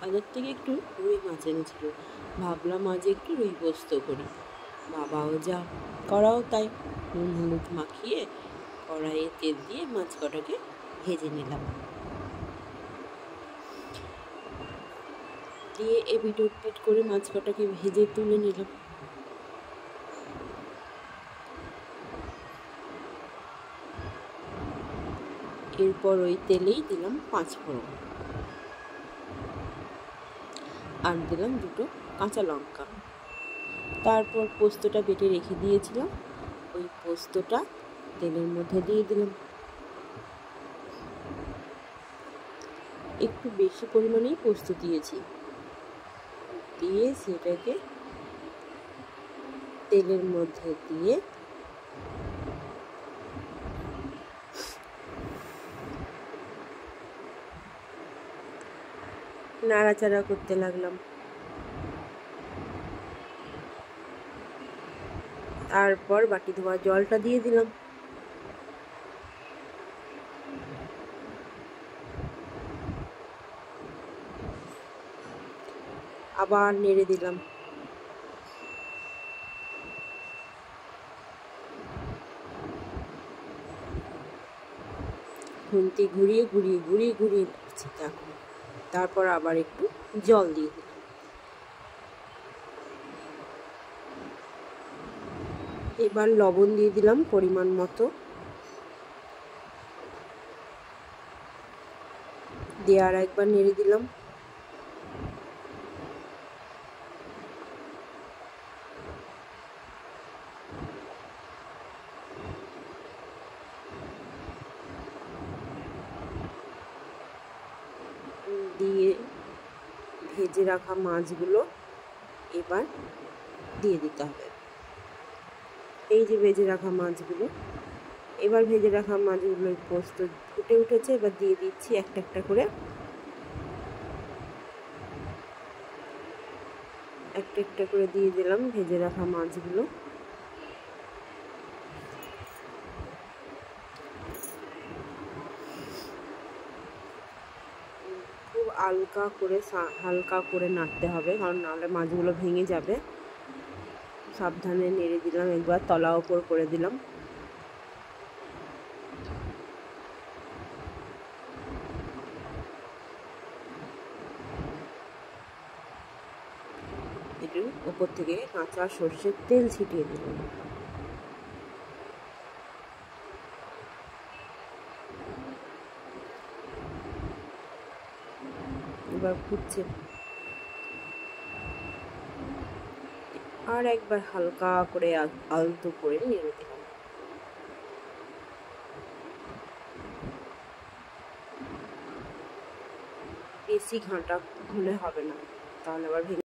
বাজার থেকে একটু রুই মাছ এনেছিল। ভাবলাম আজ একটু রুই পোস্ত করি। বাবাও যা, করাও তাই। নুন হলুদ মাখিয়ে কড়াইয়ে তেল দিয়ে মাছ কটাকে ভেজে নিলাম। দিয়ে এপিট ওপিট করে মাছ কটাকে ভেজে তুলে নিলাম। এরপর ওই তেলেই দিলাম 5 ফোড়ন আর দিলাম 2টো কাঁচা লঙ্কা। তারপর পোস্তটা বেটে রেখে দিয়েছিলাম, ওই পোস্তটা তেলের মধ্যে দিয়ে দিলাম। একটু বেশি পরিমাণেই পোস্ত দিয়েছি। দিয়ে সেটাকে তেলের মধ্যে দিয়ে নাড়াচাড়া করতে লাগলাম। তারপর বাটি ধোয়া জলটা দিয়ে দিলাম। আবার নেড়ে দিলাম। খুন্তি ঘুরিয়ে নাড়ছি দেখো। তারপর আবার একটু জল দিয়ে দিলাম। এবার লবণ দিয়ে দিলাম পরিমাণ মতো। দিয়ে আর একবার নেড়ে দিলাম। দিয়ে ভেজে রাখা মাছগুলো এবার দিয়ে দিতে হবে। এই যে ভেজে রাখা মাছগুলো, এবার ভেজে রাখা মাছগুলো পোস্ত ফুটে উঠেছে। এবার দিয়ে দিচ্ছি একটা একটা করে, একটা একটা করে দিয়ে দিলাম ভেজে রাখা মাছগুলো। খুব হালকা করে নাড়তে হবে, কারণ নাহলে মাছগুলো ভেঙে যাবে। সাবধানে নেড়ে দিলাম, একবার তলা ওপর করে দিলাম। একটু ওপর থেকে কাঁচা সর্ষের তেল ছিটিয়ে দিলাম। এবার ফুটছে, আর একবার হালকা করে আলতো করে নেড়ে দিলাম। বেশি ঘাঁটা হলে হবে না, তাহলে আবার ভেঙে